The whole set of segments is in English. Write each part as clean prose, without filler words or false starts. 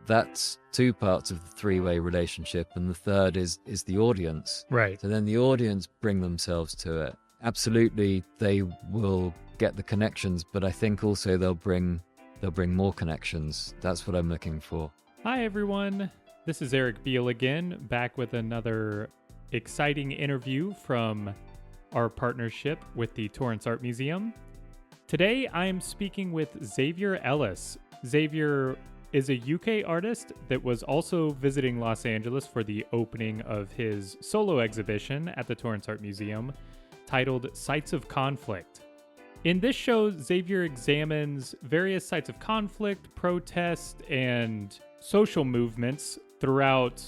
that's two parts of the three-way relationship, and the third is the audience. Right. So then the audience bring themselves to it. Absolutely, they will get the connections, but I think also they'll bring more connections. That's what I'm looking for. Hi, everyone. This is Eric Beal again, back with another exciting interview from our partnership with the Torrance Art Museum. Today, I am speaking with Zavier Ellis. Zavier is a UK artist that was also visiting Los Angeles for the opening of his solo exhibition at the Torrance Art Museum, titled Sites of Conflict. In this show, Zavier examines various sites of conflict, protest, and social movements throughout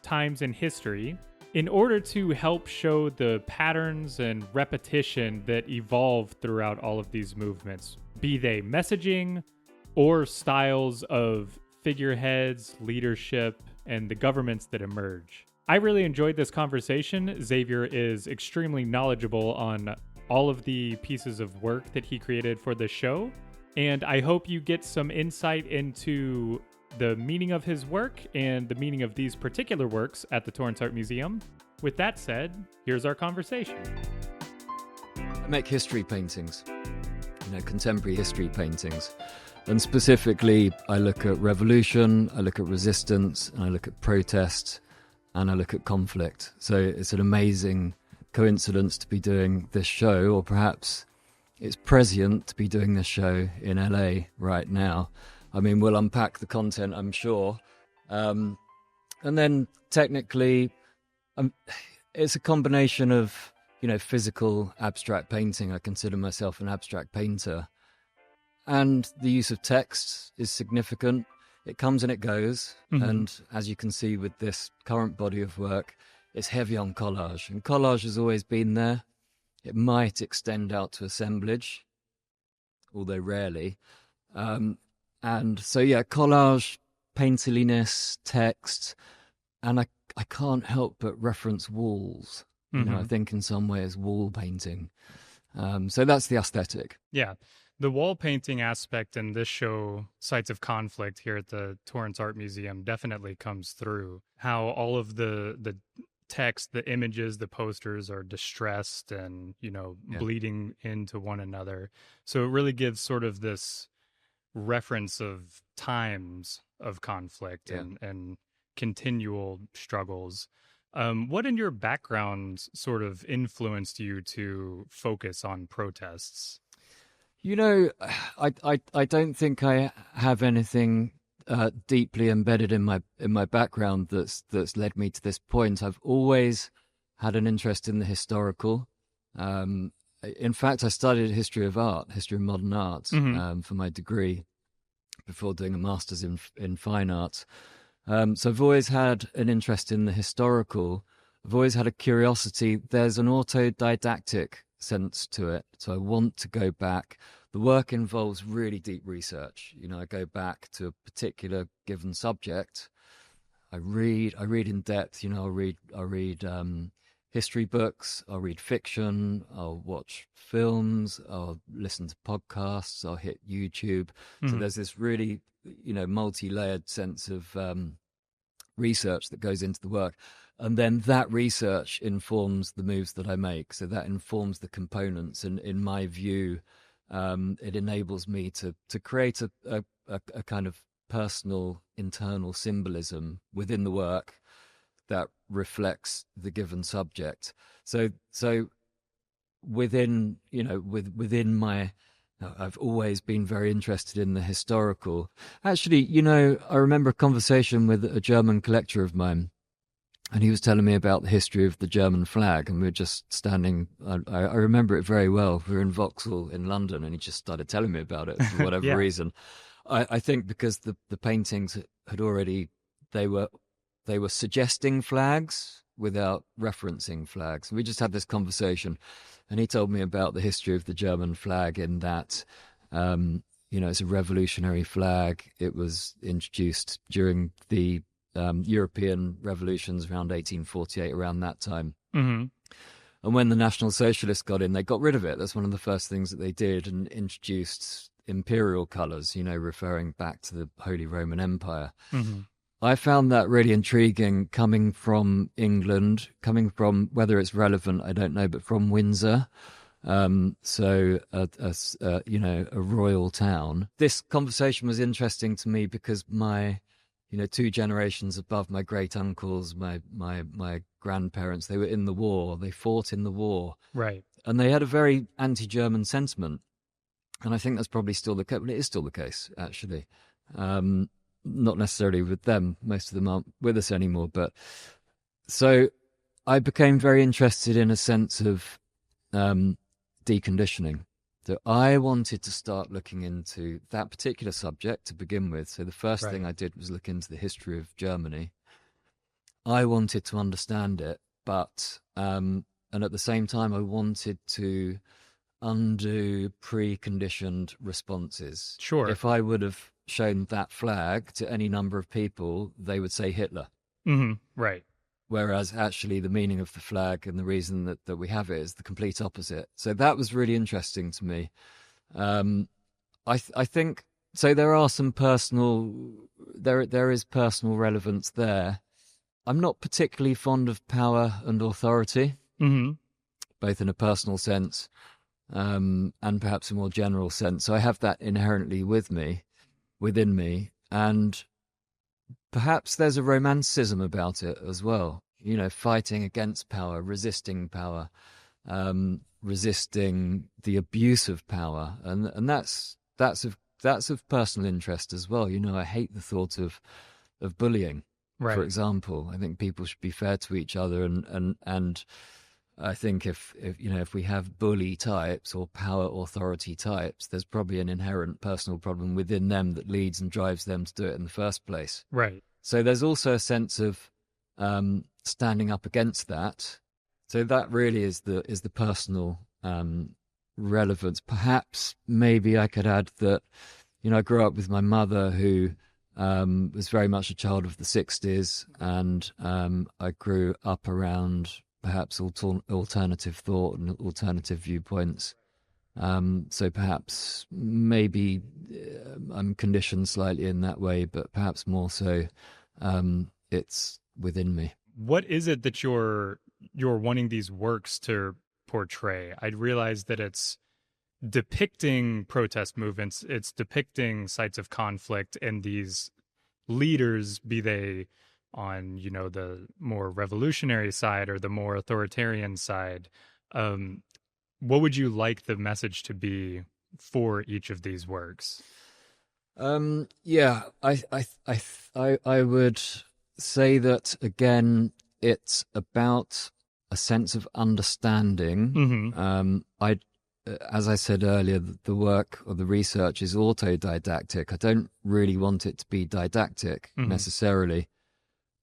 times in history in order to help show the patterns and repetition that evolve throughout all of these movements, be they messaging or styles of figureheads, leadership, and the governments that emerge. I really enjoyed this conversation. Zavier is extremely knowledgeable on all of the pieces of work that he created for the show, and I hope you get some insight into the meaning of his work and the meaning of these particular works at the Torrance Art Museum. With that said, here's our conversation. I make history paintings, contemporary history paintings. And specifically, I look at revolution, I look at resistance, and I look at protest, and I look at conflict. So it's an amazing coincidence to be doing this show, or perhaps it's prescient to be doing this show in LA right now. I mean, we'll unpack the content, I'm sure. And then technically, it's a combination of, physical abstract painting. I consider myself an abstract painter. And the use of text is significant. It comes and it goes. Mm-hmm. And as you can see with this current body of work, it's heavy on collage. And collage has always been there. It might extend out to assemblage, although rarely. And so, collage, painterliness, text, and I can't help but reference walls. Mm-hmm. I think in some ways wall painting. So that's the aesthetic. Yeah. The wall painting aspect in this show, Sites of Conflict, here at the Torrance Art Museum, definitely comes through. How all of the text, the images, the posters are distressed and, bleeding into one another. So it really gives sort of this reference of times of conflict and continual struggles. What in your background sort of influenced you to focus on protests? I don't think I have anything deeply embedded in my background that's led me to this point. I've always had an interest in the historical. In fact, I studied history of modern art, mm-hmm. For my degree before doing a master's in fine arts. So I've always had an interest in the historical. I've always had a curiosity. There's an autodidactic sense to it. So I want to go back. The work involves really deep research. I go back to a particular given subject. I read in depth. I'll read history books. I'll read fiction. I'll watch films. I'll listen to podcasts. I'll hit YouTube. Mm-hmm. So there's this really, multi-layered sense of research that goes into the work. And then that research informs the moves that I make. So that informs the components. And in my view, it enables me to create a kind of personal internal symbolism within the work that reflects the given subject. So within my, I've always been very interested in the historical. Actually, I remember a conversation with a German collector of mine, and he was telling me about the history of the German flag, and we were just standing, I remember it very well. We were in Vauxhall in London, and he just started telling me about it for whatever reason. I think because the paintings had already, they were suggesting flags without referencing flags. We just had this conversation, and he told me about the history of the German flag in that, it's a revolutionary flag. It was introduced during the European revolutions around 1848, around that time. Mm-hmm. And when the National Socialists got in, they got rid of it. That's one of the first things that they did, and introduced imperial colours, referring back to the Holy Roman Empire. Mm-hmm. I found that really intriguing, coming from England, coming from, whether it's relevant, I don't know, but from Windsor. So a royal town. This conversation was interesting to me because my, 2 generations above, my great uncles, my grandparents, they were in the war. They fought in the war, Right? and they had a very anti-German sentiment. And I think that's probably still the case. Well, it is still the case, actually. Not necessarily with them. Most of them aren't with us anymore. But so I became very interested in a sense of deconditioning. So I wanted to start looking into that particular subject to begin with. So the first thing I did was look into the history of Germany. I wanted to understand it, but and at the same time, I wanted to undo preconditioned responses. Sure. If I would have shown that flag to any number of people, they would say Hitler. Mm-hmm. Right. Whereas actually the meaning of the flag and the reason that we have it is the complete opposite. So that was really interesting to me. I think, so there are some there is personal relevance there. I'm not particularly fond of power and authority, both in a personal sense and perhaps a more general sense. So I have that inherently within me, and perhaps there's a romanticism about it as well. Fighting against power, resisting power, resisting the abuse of power, and that's of personal interest as well. I hate the thought of bullying, for example. I think people should be fair to each other, and I think if we have bully types or power authority types, there's probably an inherent personal problem within them that leads and drives them to do it in the first place. Right. So there's also a sense of standing up against that. So that really is the personal relevance. Perhaps maybe I could add that I grew up with my mother, who was very much a child of the 60s, and I grew up around perhaps alternative thought and alternative viewpoints. So perhaps maybe I'm conditioned slightly in that way, but perhaps more so it's within me. What is it that you're wanting these works to portray? I realize that it's depicting protest movements, it's depicting sites of conflict, and these leaders, be they on the more revolutionary side or the more authoritarian side, what would you like the message to be for each of these works? Yeah, I would say that again, it's about a sense of understanding. As I said earlier, the work or the research is autodidactic. I don't really want it to be didactic necessarily.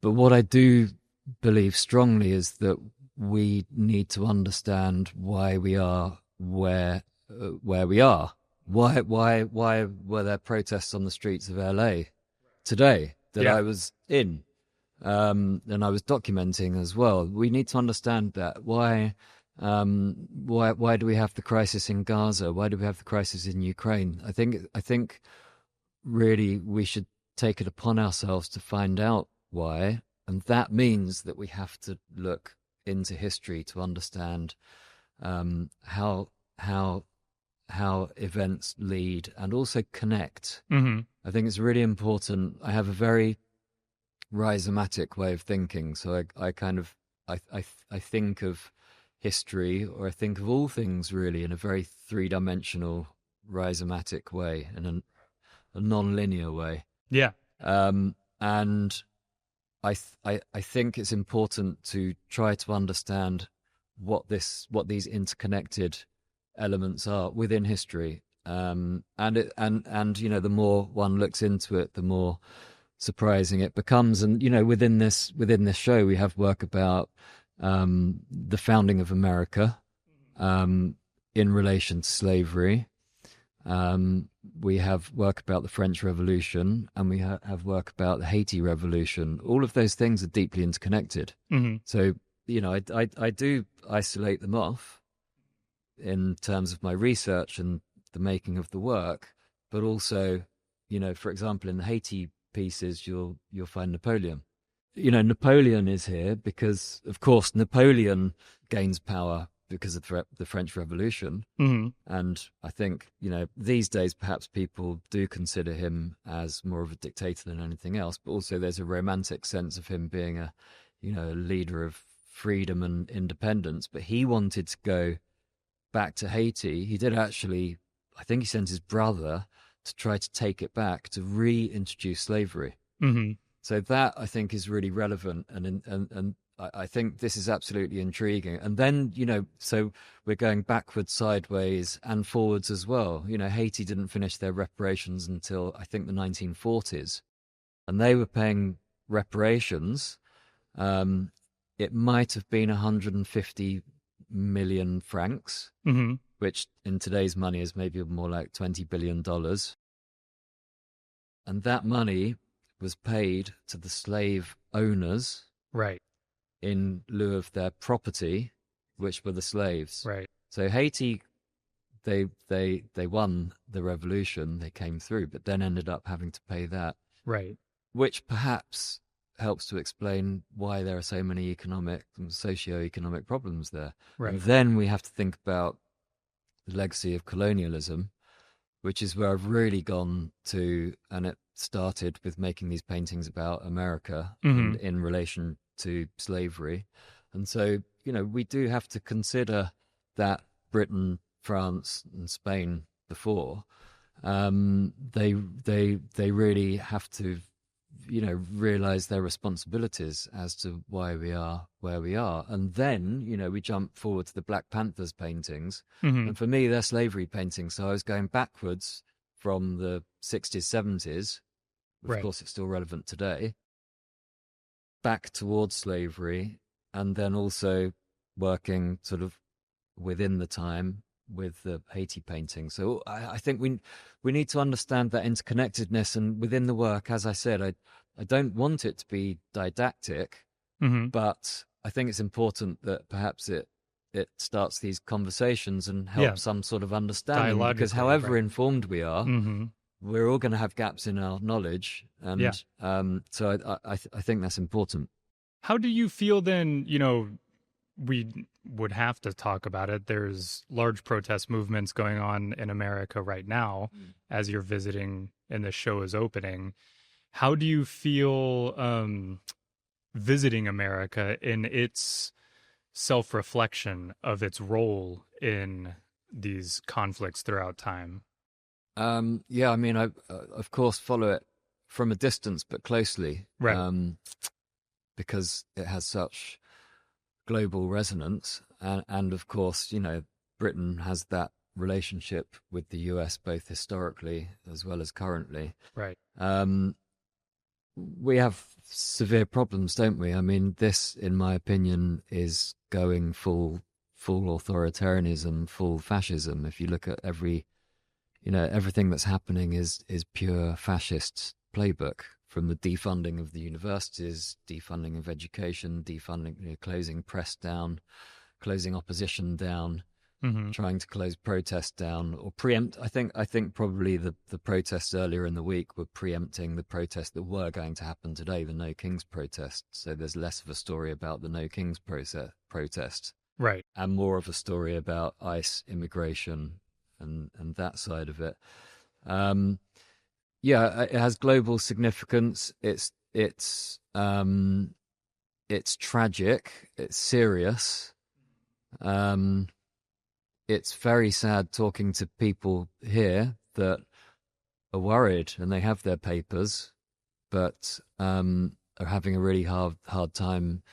But what I do believe strongly is that we need to understand why we are where we are. Why were there protests on the streets of LA today that I was in, and I was documenting as well? We need to understand that. Why do we have the crisis in Gaza? Why do we have the crisis in Ukraine? I think really we should take it upon ourselves to find out why, and that means that we have to look into history to understand how events lead and also connect. I think it's really important. I have a very rhizomatic way of thinking, so I think of history, or I think of all things really, in a very three-dimensional rhizomatic way, in a non-linear way. And I think it's important to try to understand what these interconnected elements are within history. And the more one looks into it, the more surprising it becomes. And within this show, we have work about the founding of America in relation to slavery. We have work about the French Revolution, and we have work about the Haiti Revolution. All of those things are deeply interconnected. So, I do isolate them off in terms of my research and the making of the work, but also, for example, in the Haiti pieces, you'll find Napoleon. Napoleon is here because, of course, Napoleon gains power because of the French Revolution. Mm-hmm. And I think, these days, perhaps people do consider him as more of a dictator than anything else. But also there's a romantic sense of him being a leader of freedom and independence. But he wanted to go back to Haiti. He did actually, I think he sent his brother to try to take it back, to reintroduce slavery. Mm-hmm. So that, I think, is really relevant, and I think this is absolutely intriguing. And then, so we're going backwards, sideways, and forwards as well. Haiti didn't finish their reparations until, I think, the 1940s, and they were paying reparations. It might have been 150 million francs, mm-hmm. which in today's money is maybe more like $20 billion. And that money was paid to the slave owners, right, in lieu of their property, which were the slaves. right. So Haiti, they won the revolution, they came through, but then ended up having to pay that, right, which perhaps helps to explain why there are so many economic and socio-economic problems there. right. And then we have to think about the legacy of colonialism, which is where I've really gone to, and it started with making these paintings about America and in relation to slavery. And so, we do have to consider that Britain, France, and Spain before, they really have to, realize their responsibilities as to why we are where we are. And then, we jump forward to the Black Panthers paintings. Mm-hmm. And for me, they're slavery paintings. So I was going backwards from the 60s, 70s. Of Right. course, it's still relevant today. Back towards slavery, and then also working sort of within the time with the Haiti painting. So I think we need to understand that interconnectedness, and within the work, as I said, I don't want it to be didactic, Mm-hmm. but I think it's important that perhaps it starts these conversations and helps some sort of understanding, because Dialogically, however right. informed we are, Mm-hmm. we're all going to have gaps in our knowledge. And so I think that's important. How do you feel then, we would have to talk about it. There's large protest movements going on in America right now as you're visiting and the show is opening. How do you feel visiting America in its self-reflection of its role in these conflicts throughout time? I mean, I of course follow it from a distance, but closely, right? Because it has such global resonance, and of course, Britain has that relationship with the US both historically as well as currently. Right. We have severe problems, don't we? I mean, this, in my opinion, is going full authoritarianism, full fascism. If you look at everything that's happening is pure fascist playbook, from the defunding of the universities, defunding of education, defunding, closing press down, closing opposition down, trying to close protests down or preempt. I think probably the protests earlier in the week were preempting the protests that were going to happen today, the No Kings protest. So there's less of a story about the No Kings protest, right, and more of a story about ICE, immigration, and that side of it. It has global significance. It's tragic. It's serious. It's very sad talking to people here that are worried and they have their papers, but are having a really hard time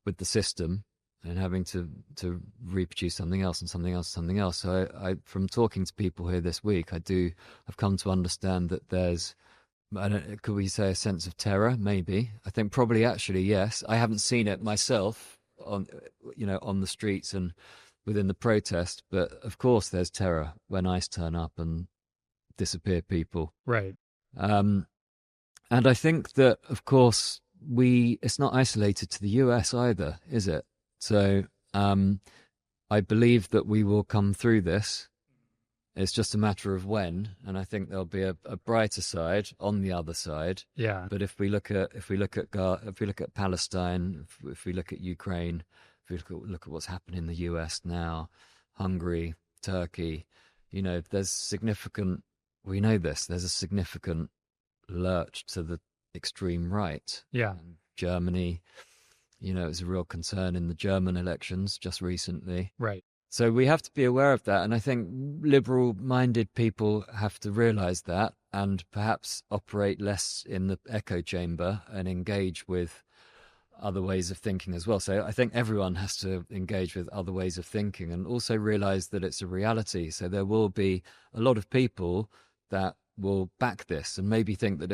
with the system and having to reproduce something else and something else, something else. So I from talking to people here this week, I've come to understand that there's, could we say, a sense of terror? Maybe. I think probably actually yes. I haven't seen it myself on the streets and within the protest, but of course there's terror when ICE turn up and disappear people. right. And I think that, of course, it's not isolated to the US either, is it? So I believe that we will come through this. It's just a matter of when, and I think there'll be a brighter side on the other side. Yeah. But if we look at Palestine, if we look at Ukraine, if we look at what's happening in the US now, Hungary, Turkey, there's significant. We know this. There's a significant lurch to the extreme right. Yeah. And Germany, it was a real concern in the German elections just recently. Right. So we have to be aware of that. And I think liberal-minded people have to realize that and perhaps operate less in the echo chamber and engage with other ways of thinking as well. So I think everyone has to engage with other ways of thinking and also realize that it's a reality. So there will be a lot of people that will back this and maybe think that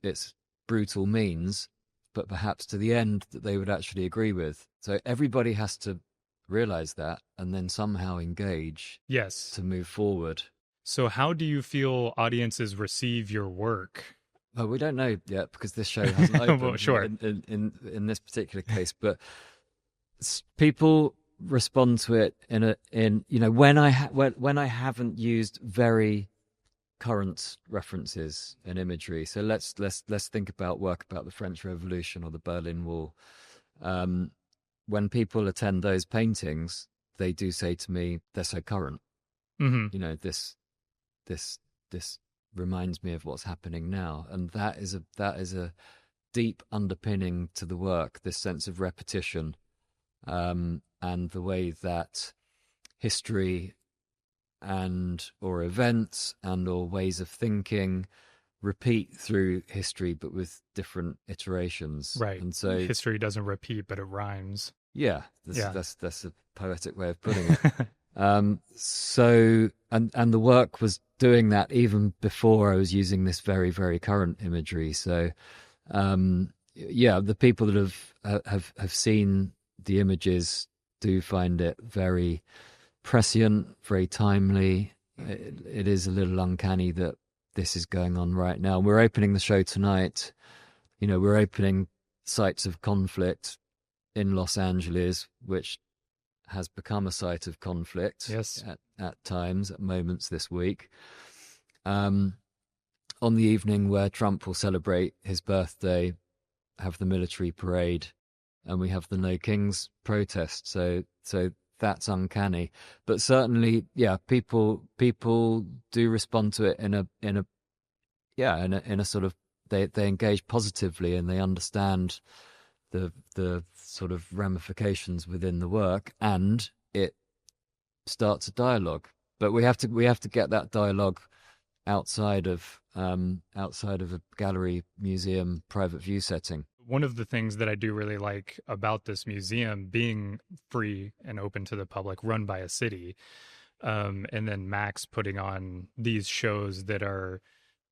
it's brutal means, but perhaps to the end that they would actually agree with. So everybody has to realize that and then somehow engage to move forward. So how do you feel audiences receive your work? Well, we don't know yet because this show hasn't opened. Well, sure. in this particular case, but people respond to it when I haven't used very current references and imagery. So let's think about work about the French Revolution or the Berlin Wall. When people attend those paintings, they do say to me, they're so current. Mm-hmm. This reminds me of what's happening now. And that is a deep underpinning to the work, this sense of repetition, and the way that history or events or ways of thinking repeat through history, but with different iterations. Right. And so history doesn't repeat, but it rhymes. Yeah, that's a poetic way of putting it. So the work was doing that even before I was using this very, very current imagery. So the people that have seen the images do find it very prescient, very timely. It is a little uncanny that this is going on right now. We're opening the show tonight. We're opening sites of conflict in Los Angeles, which has become a site of conflict at times, at moments this week. On the evening where Trump will celebrate his birthday, have the military parade, and we have the No Kings protest. So that's uncanny. But certainly, people do respond to it in a sort of, they engage positively and they understand the sort of ramifications within the work, and it starts a dialogue. But we have to get that dialogue outside of a gallery, museum, private view setting. One of the things that I do really like about this museum being free and open to the public, run by a city, and then Max putting on these shows that are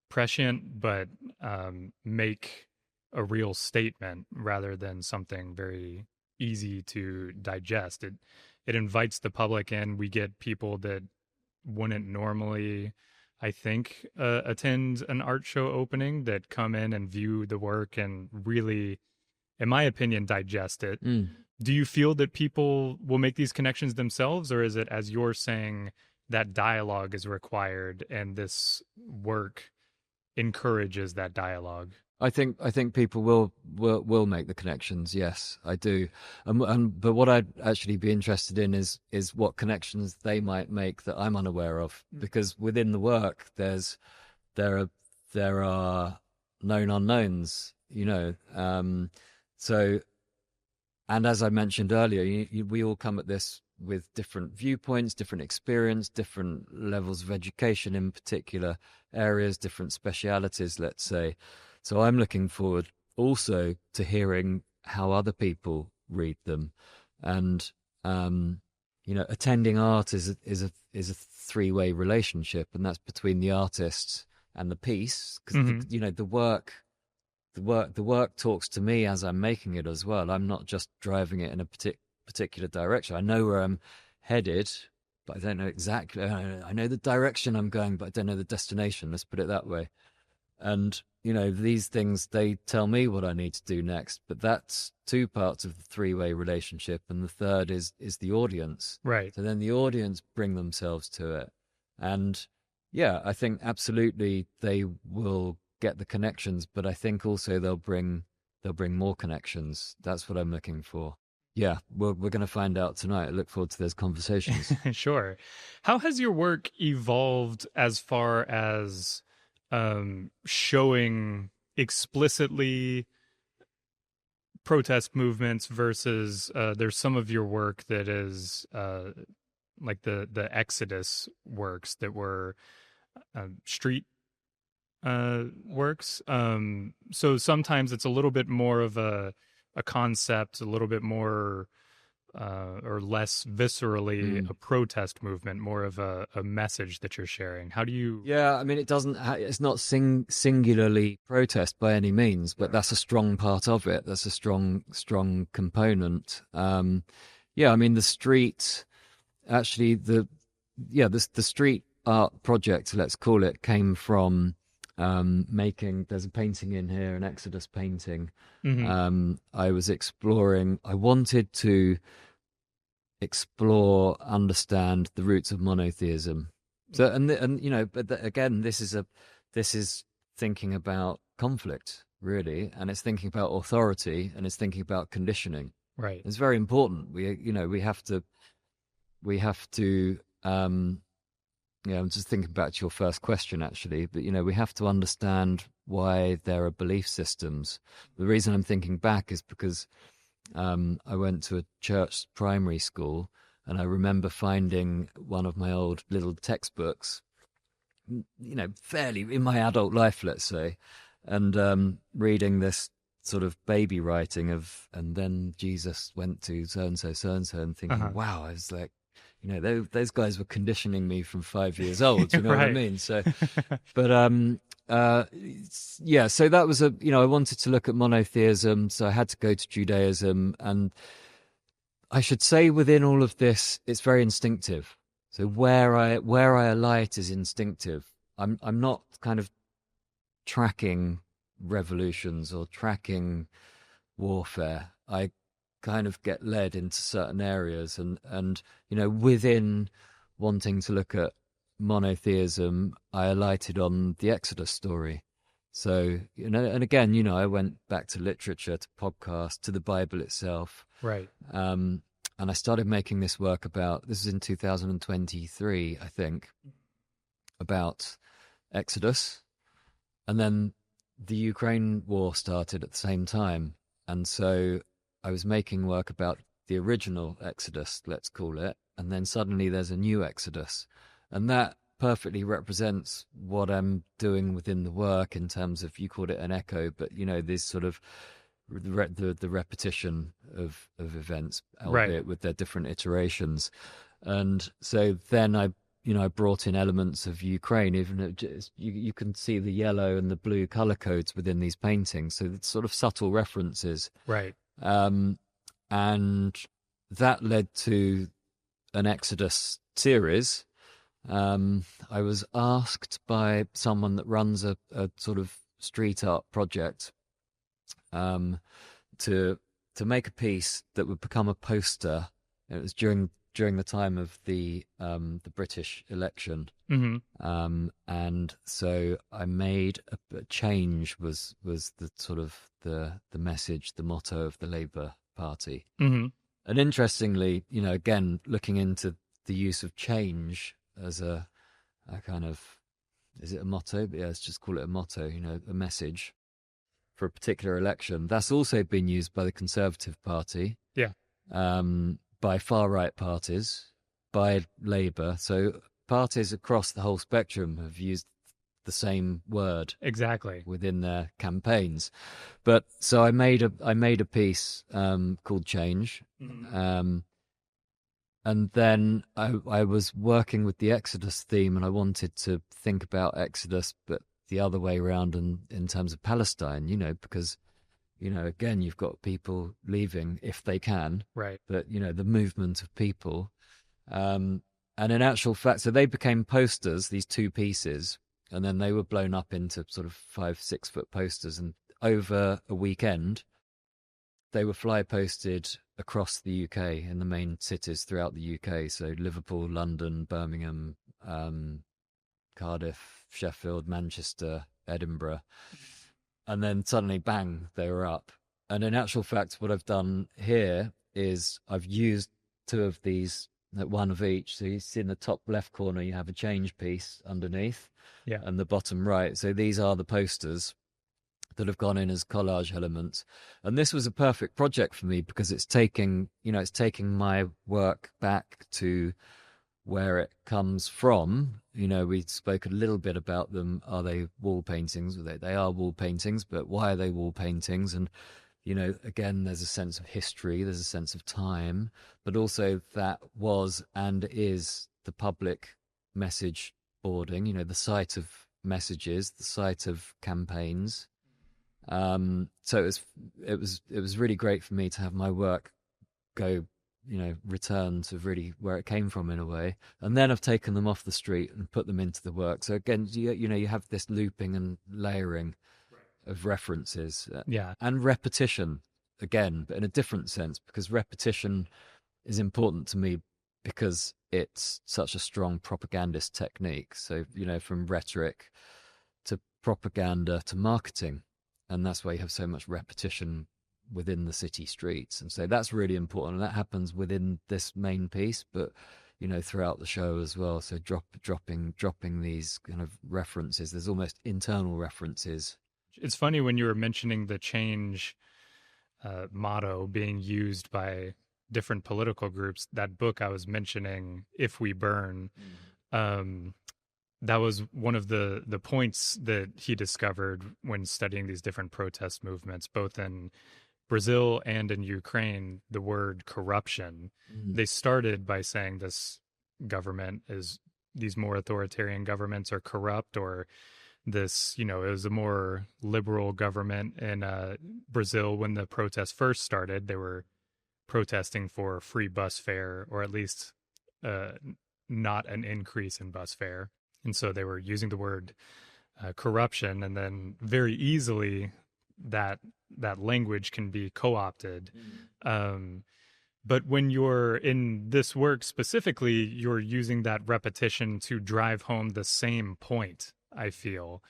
prescient but make a real statement rather than something very easy to digest. It invites the public in. We get people that wouldn't normally, I think, attend an art show opening that come in and view the work and really, in my opinion, digest it. Do you feel that people will make these connections themselves, or is it, as you're saying, that dialogue is required and this work encourages that dialogue? I think people will make the connections. Yes, I do. But what I'd actually be interested in is what connections they might make that I'm unaware of. Because within the work, there are known unknowns. So, and as I mentioned earlier, we all come at this with different viewpoints, different experience, different levels of education in particular areas, different specialities, let's say. So I'm looking forward also to hearing how other people read them, and attending art is a three-way relationship, and that's between the artist and the piece, because the work talks to me as I'm making it as well. I'm not just driving it in a particular direction. I know where I'm headed, but I don't know exactly. I know the direction I'm going, but I don't know the destination. Let's put it that way. And these things, they tell me what I need to do next, but that's two parts of the three-way relationship, and the third is the audience. Right. So then the audience bring themselves to it, And yeah, I think absolutely they will get the connections, but I think also they'll bring more connections. That's what I'm looking for. Yeah, we're going to find out tonight. I look forward to those conversations. Sure. How has your work evolved as far as showing explicitly protest movements versus there's some of your work that is like the Exodus works that were street works. So sometimes it's a little bit more of a concept, a little bit more or less viscerally a protest movement, more of a message that you're sharing. How do you? Yeah, I mean, it's not singularly protest by any means, but that's a strong part of it. That's a strong component. Yeah, I mean, the street, actually, the street art project, let's call it, came from there's a painting in here, an Exodus painting. Mm-hmm. I wanted to explore, understand the roots of monotheism. So, but again, this is thinking about conflict, really, and it's thinking about authority, and it's thinking about conditioning. Right. It's very important. We have to. I'm just thinking back to your first question, actually, but we have to understand why there are belief systems. The reason I'm thinking back is because I went to a church primary school, and I remember finding one of my old little textbooks, fairly in my adult life, let's say, and reading this sort of baby writing of, and then Jesus went to so and so, and thinking, wow, I was like, those guys were conditioning me from 5 years old. You know Right. what I mean? So, but yeah, so that was I wanted to look at monotheism, so I had to go to Judaism, and I should say within all of this, it's very instinctive. So where I alight is instinctive. I'm not kind of tracking revolutions or tracking warfare. I kind of get led into certain areas, and within wanting to look at monotheism, I alighted on the Exodus story. So and again, I went back to literature, to podcasts, to the Bible itself. Right. And I started making this work this is in 2023, I think, about Exodus. And then the Ukraine war started at the same time. And so I was making work about the original Exodus, let's call it. And then suddenly there's a new Exodus. And that perfectly represents what I'm doing within the work in terms of, you called it an echo, but, this sort of the repetition of events, albeit with their different iterations. And so then I brought in elements of Ukraine. Even you can see the yellow and the blue color codes within these paintings. So it's sort of subtle references. Right. And that led to an Exodus series. I was asked by someone that runs a sort of street art project to make a piece that would become a poster. It was during the time of the British election. Mm-hmm. And so I made a change was the sort of the message, the motto of the Labour Party. Mm-hmm. And interestingly, again, looking into the use of change as a kind of, is it a motto? But yeah, let's just call it a motto, a message for a particular election. That's also been used by the Conservative Party. Yeah. By far-right parties, by Labour. So parties across the whole spectrum have used the same word exactly within their campaigns. But so I made a piece called Change. Mm-hmm. And then I was working with the Exodus theme, and I wanted to think about Exodus, but the other way around, in terms of Palestine, because again, you've got people leaving if they can, right? But the movement of people, and in actual fact, so they became posters, these two pieces, and then they were blown up into sort of 5-6 foot posters, and over a weekend, they were fly posted across the UK in the main cities throughout the UK, so Liverpool, London, Birmingham, Cardiff, Sheffield, Manchester, Edinburgh. And then suddenly, bang, they were up. And in actual fact, what I've done here is I've used two of these, one of each. So you see in the top left corner, you have a change piece underneath, Yeah. and the bottom right. So these are the posters that have gone in as collage elements. And this was a perfect project for me because it's taking my work back to where it comes from. We spoke a little bit about them. Are they wall paintings? They are wall paintings, but why are they wall paintings? And, again, there's a sense of history, there's a sense of time, but also that was and is the public message boarding, the site of messages, the site of campaigns. So it was really great for me to have my work go, return to really where it came from in a way. And then I've taken them off the street and put them into the work. So again, you have this looping and layering of references, and repetition again, but in a different sense, because repetition is important to me because it's such a strong propagandist technique. So, from rhetoric to propaganda to marketing. And that's why you have so much repetition within the city streets. And so that's really important. And that happens within this main piece, but, throughout the show as well. So dropping these kind of references. There's almost internal references. It's funny when you were mentioning the change motto being used by different political groups. That book I was mentioning, If We Burn, that was one of the points that he discovered when studying these different protest movements, both in Brazil and in Ukraine. The word corruption, they started by saying this government is, these more authoritarian governments are corrupt, or this, it was a more liberal government in Brazil. When the protests first started, they were protesting for free bus fare, or at least not an increase in bus fare. And so they were using the word corruption, and then very easily that language can be co-opted. But when you're in this work specifically, you're using that repetition to drive home the same point, I feel.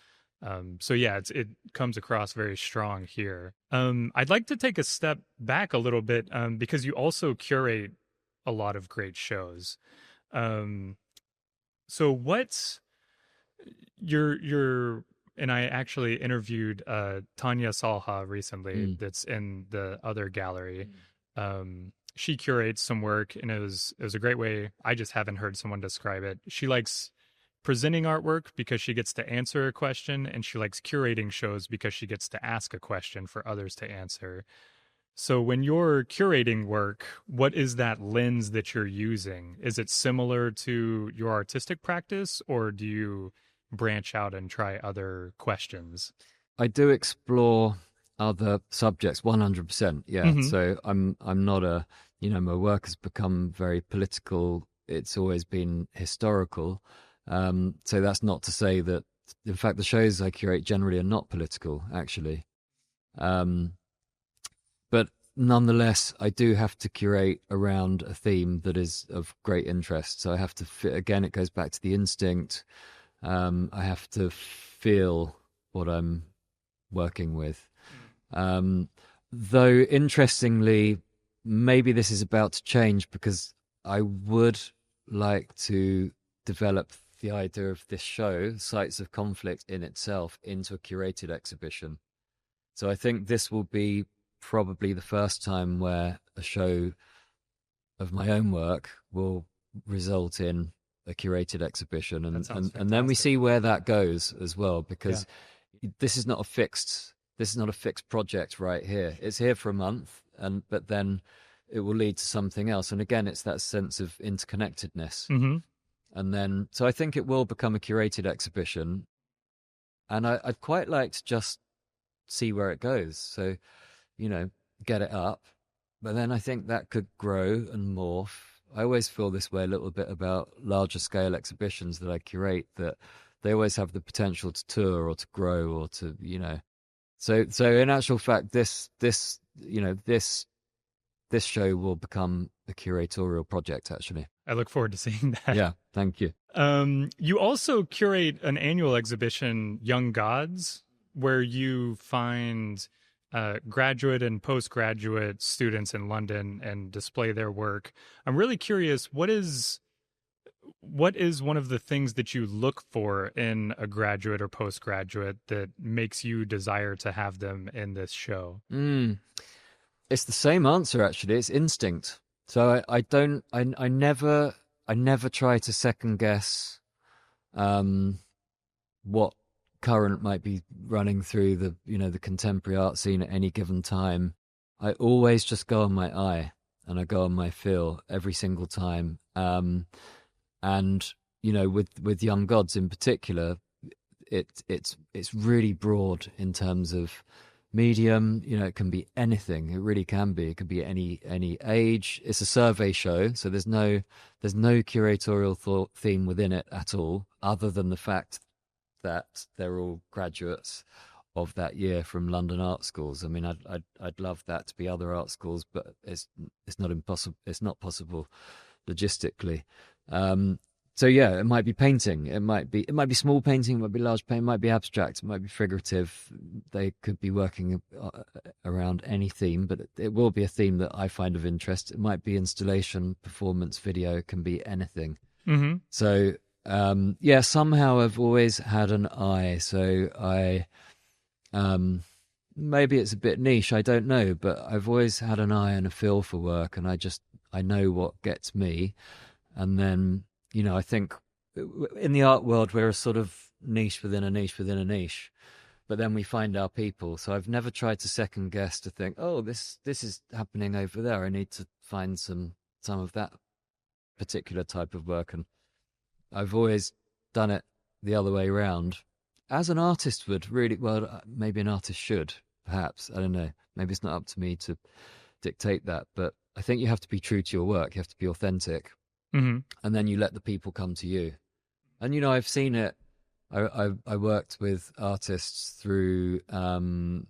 So yeah, it comes across very strong here. I'd like to take a step back a little bit, because you also curate a lot of great shows. So what's your and I actually interviewed Tanya Salha recently, that's in the other gallery. She curates some work, and it was a great way. I just haven't heard someone describe it. She likes presenting artwork because she gets to answer a question, and she likes curating shows because she gets to ask a question for others to answer. So when you're curating work, what is that lens that you're using? Is it similar to your artistic practice, or do you branch out and try other questions? I do explore other subjects 100%. Yeah. So I'm not my work has become very political. It's always been historical. So that's not to say that, in fact, the shows I curate generally are not political, actually. But nonetheless, I do have to curate around a theme that is of great interest. So I have to fit, again, it goes back to the instinct. I have to feel what I'm working with. Though, interestingly, maybe this is about to change, because I would like to develop the idea of this show, Sites of Conflict in itself, into a curated exhibition. So I think this will be probably the first time where a show of my own work will result in a curated exhibition, and then we see where that goes as well, because this is not a fixed project right here. It's here for a month, but then it will lead to something else, and again, it's that sense of interconnectedness. And then, so I think it will become a curated exhibition, and I'd quite like to just see where it goes. So, get it up, but then I think that could grow and morph. I always feel this way a little bit about larger scale exhibitions that I curate, that they always have the potential to tour or to grow or to, So in actual fact, this this show will become a curatorial project, actually. I look forward to seeing that. Yeah, thank you. You also curate an annual exhibition, Young Gods, where you find graduate and postgraduate students in London and display their work. I'm really curious, what is one of the things that you look for in a graduate or postgraduate that makes you desire to have them in this show? It's the same answer, actually. It's instinct. So I never try to second guess what current might be running through the contemporary art scene at any given time. I always just go on my eye and I go on my feel every single time. And with Young Gods in particular, it's really broad in terms of medium. It can be anything. It really can be. It could be any age. It's a survey show, so there's no curatorial theme within it at all, other than the fact that they're all graduates of that year from London art schools. I mean, I'd love that to be other art schools, but it's not impossible. It's not possible logistically. So yeah, it might be painting. It might be small painting. It might be large painting. It might be abstract. It might be figurative. They could be working around any theme, but it will be a theme that I find of interest. It might be installation, performance, video. It can be anything. Mm-hmm. So yeah, somehow I've always had an eye. So I maybe it's a bit niche. I don't know, but I've always had an eye and a feel for work, and I know what gets me, and then. I think in the art world, we're a sort of niche within a niche within a niche, but then we find our people. So I've never tried to second guess to think, oh, this is happening over there. I need to find some of that particular type of work. And I've always done it the other way around, as an artist would really. Well, maybe an artist should, perhaps. I don't know. Maybe it's not up to me to dictate that, but I think you have to be true to your work. You have to be authentic. Mm-hmm. And then you let the people come to you. And, I've seen it. I worked with artists through the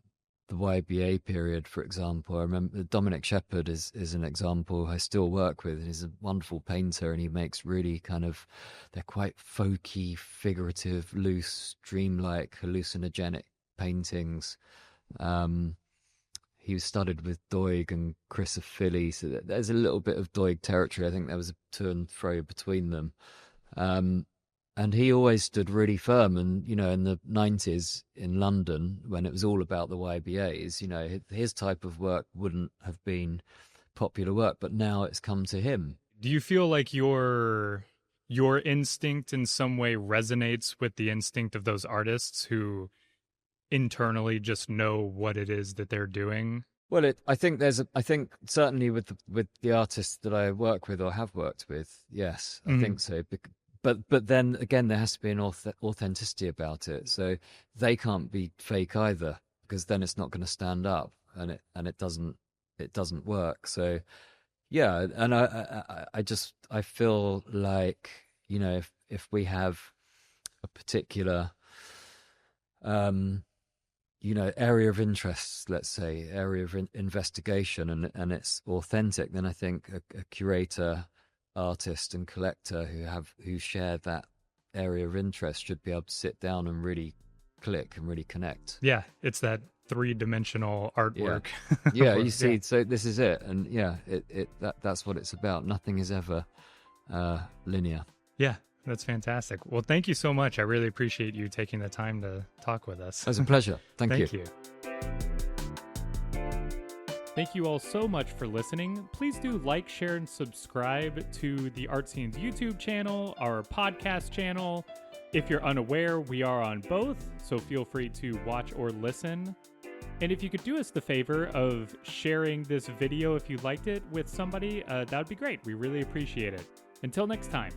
YBA period, for example. I remember Dominic Shepherd is an example I still work with. He's a wonderful painter, and he makes really they're quite folky, figurative, loose, dreamlike, hallucinogenic paintings. He studied with Doig and Chris of Philly, so there's a little bit of Doig territory. I think there was a to and fro between them. And he always stood really firm. And, in the 90s in London, when it was all about the YBAs, his type of work wouldn't have been popular work, but now it's come to him. Do you feel like your instinct in some way resonates with the instinct of those artists who internally just know what it is that they're doing? Well, I think certainly with the artists that I work with or have worked with, yes, I think so. But then again, there has to be an authenticity about it. So they can't be fake either, because then it's not going to stand up, and it doesn't work. So yeah, and I feel like if we have a particular area of interest, let's say, area of investigation, and it's authentic, then I think a curator, artist, and collector who share that area of interest should be able to sit down and really click and really connect. Yeah, it's that three-dimensional artwork. Yeah, you see, so this is it, and yeah, that's what it's about. Nothing is ever linear. Yeah. That's fantastic. Well, thank you so much. I really appreciate you taking the time to talk with us. It was a pleasure. Thank you. Thank you all so much for listening. Please do like, share, and subscribe to the Artscene's YouTube channel, our podcast channel. If you're unaware, we are on both, so feel free to watch or listen. And if you could do us the favor of sharing this video if you liked it with somebody, that would be great. We really appreciate it. Until next time.